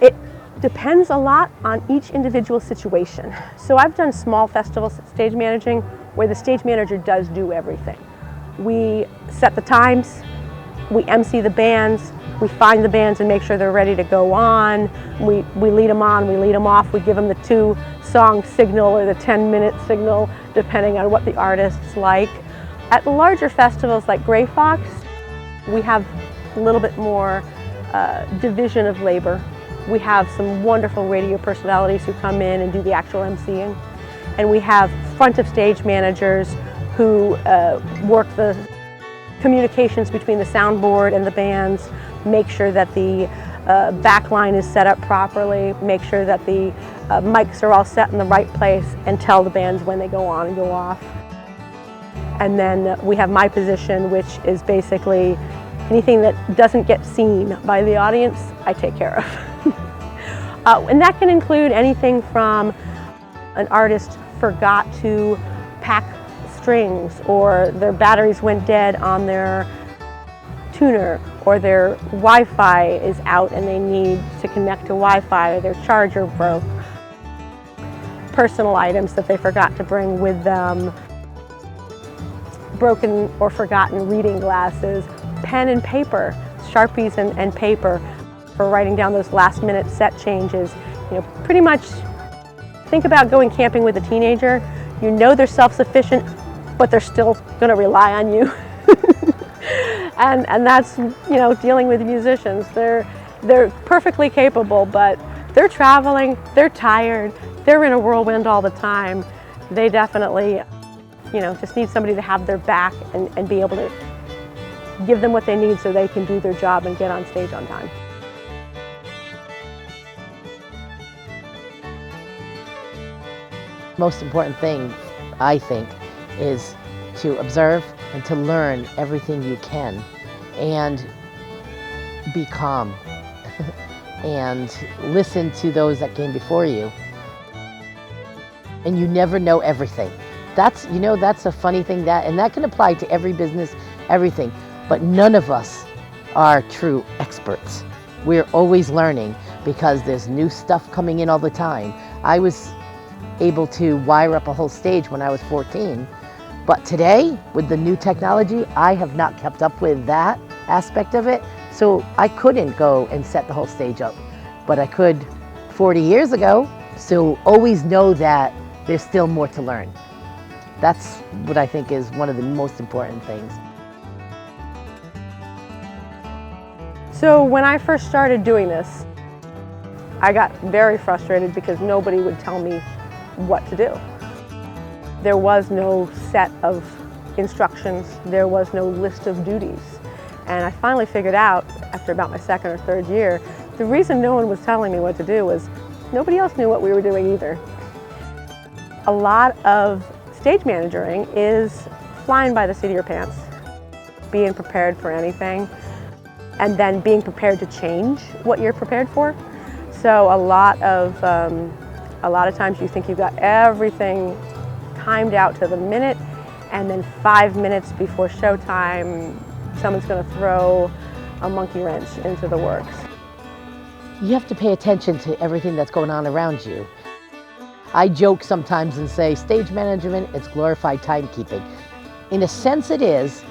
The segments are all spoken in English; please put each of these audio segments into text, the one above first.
It depends a lot on each individual situation. So I've done small festival stage managing where the stage manager does do everything. We set the times, we MC the bands, we find the bands and make sure they're ready to go on. We lead them on, we lead them off, we give them the 2-song signal or the 10-minute signal, depending on what the artist's like. At larger festivals like Gray Fox, we have a little bit more division of labor. We have some wonderful radio personalities who come in and do the actual MCing. And we have front of stage managers who work the communications between the soundboard and the bands, make sure that the back line is set up properly, make sure that the mics are all set in the right place, and tell the bands when they go on and go off. And then we have my position, which is basically anything that doesn't get seen by the audience, I take care of. And that can include anything from an artist forgot to pack strings, or their batteries went dead on their tuner, or their Wi-Fi is out and they need to connect to Wi-Fi, or their charger broke. Personal items that they forgot to bring with them, broken or forgotten reading glasses, pen and paper, Sharpies and paper for writing down those last-minute set changes. You know, pretty much think about going camping with a teenager. You know they're self-sufficient, but they're still going to rely on you. and that's, you know, dealing with musicians. They're perfectly capable, but they're traveling, they're tired, they're in a whirlwind all the time. They definitely, you know, just need somebody to have their back and be able to give them what they need so they can do their job and get on stage on time. Most important thing, I think, is to observe and to learn everything you can and be calm and listen to those that came before you. And you never know everything. That's, you know, that's a funny thing, and that can apply to every business, everything. But none of us are true experts. We're always learning because there's new stuff coming in all the time. I was able to wire up a whole stage when I was 14. But today, with the new technology, I have not kept up with that aspect of it. So I couldn't go and set the whole stage up, but I could 40 years ago. So always know that there's still more to learn. That's what I think is one of the most important things. So when I first started doing this, I got very frustrated because nobody would tell me what to do. There was no set of instructions, there was no list of duties. And I finally figured out, after about my second or third year, the reason no one was telling me what to do was nobody else knew what we were doing either. A lot of stage managing is flying by the seat of your pants, being prepared for anything, and then being prepared to change what you're prepared for. So a lot of times you think you've got everything timed out to the minute, and then 5 minutes before showtime, someone's going to throw a monkey wrench into the works. You have to pay attention to everything that's going on around you. I joke sometimes and say, stage management, it's glorified timekeeping. In a sense it is,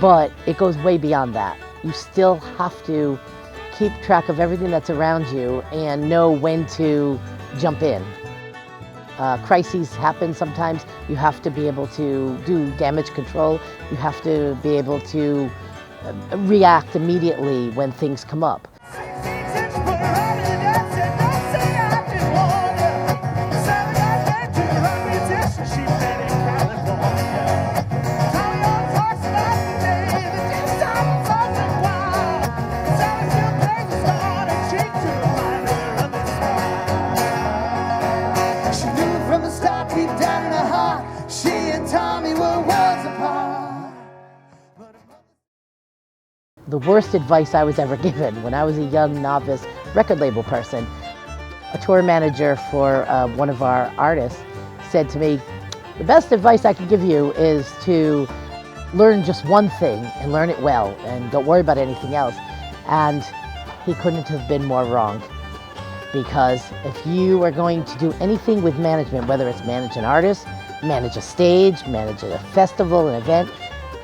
but it goes way beyond that. You still have to keep track of everything that's around you and know when to jump in. Crises happen sometimes. You have to be able to do damage control. You have to be able to react immediately when things come up. The worst advice I was ever given when I was a young novice record label person, a tour manager for one of our artists said to me, the best advice I can give you is to learn just one thing and learn it well and don't worry about anything else. And he couldn't have been more wrong. because if you are going to do anything with management, whether it's manage an artist, manage a stage, manage a festival, an event,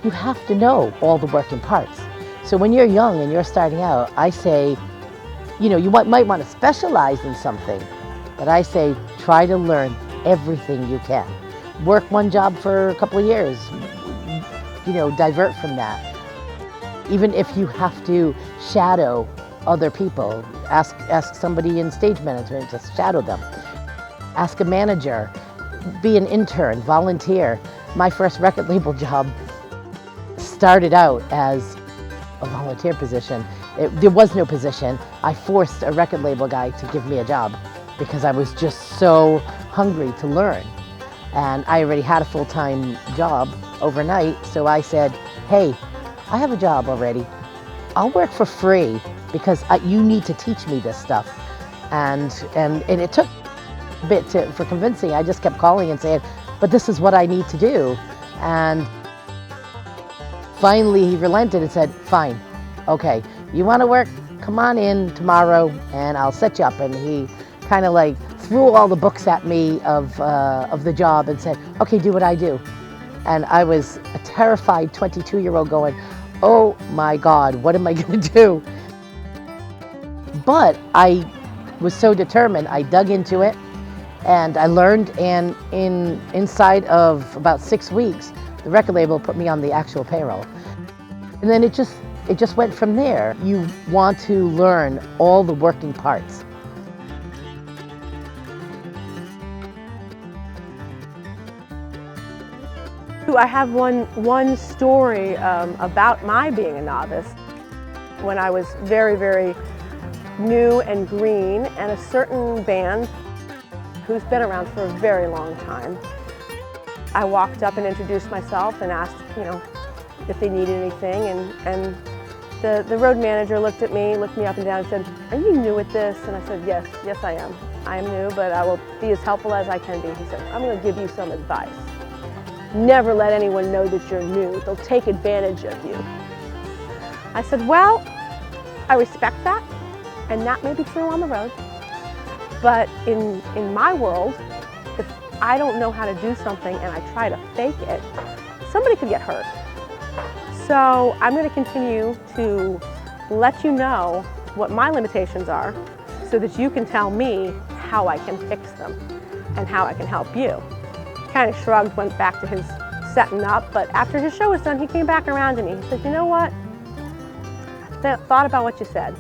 you have to know all the working parts. So when you're young and you're starting out, I say, you know, you might want to specialize in something, but I say try to learn everything you can. Work one job for a couple of years, you know, divert from that. Even if you have to shadow other people, ask somebody in stage management to shadow them. Ask a manager, be an intern, volunteer. My first record label job started out as a volunteer position. There was no position. I forced a record label guy to give me a job because I was just so hungry to learn. And I already had a full-time job overnight, so I said, hey, I have a job already. I'll work for free because you need to teach me this stuff. And it took a bit for convincing. I just kept calling and saying, but this is what I need to do. And finally he relented and said, fine, okay, you want to work? Come on in tomorrow and I'll set you up. And he kind of like threw all the books at me of the job and said, okay, do what I do. And I was a terrified 22-year-old going, oh my God, what am I going to do? But I was so determined, I dug into it and I learned, and inside of about 6 weeks, the record label put me on the actual payroll. And then it just went from there. You want to learn all the working parts. I have one story about my being a novice. When I was very, very new and green, and a certain band who's been around for a very long time, I walked up and introduced myself and asked, you know, if they needed anything, and the road manager looked me up and down and said, are you new at this? And I said, yes I am. I am new, but I will be as helpful as I can be. He said, I'm going to give you some advice. Never let anyone know that you're new. They'll take advantage of you. I said, well, I respect that, and that may be true on the road, but in my world, if I don't know how to do something and I try to fake it, somebody could get hurt. So I'm going to continue to let you know what my limitations are so that you can tell me how I can fix them and how I can help you. Kind of shrugged, went back to his setting up, but after his show was done, he came back around to me. He said, you know what? I thought about what you said,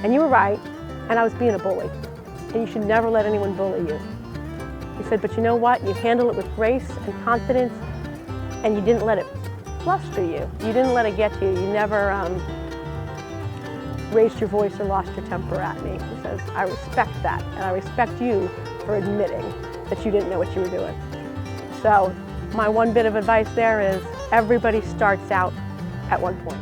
and you were right, and I was being a bully, and you should never let anyone bully you. He said, but you know what? You handle it with grace and confidence, and you didn't let it fluster you. You didn't let it get to you. You never raised your voice or lost your temper at me. He says, I respect that, and I respect you for admitting that you didn't know what you were doing. So my one bit of advice there is everybody starts out at one point.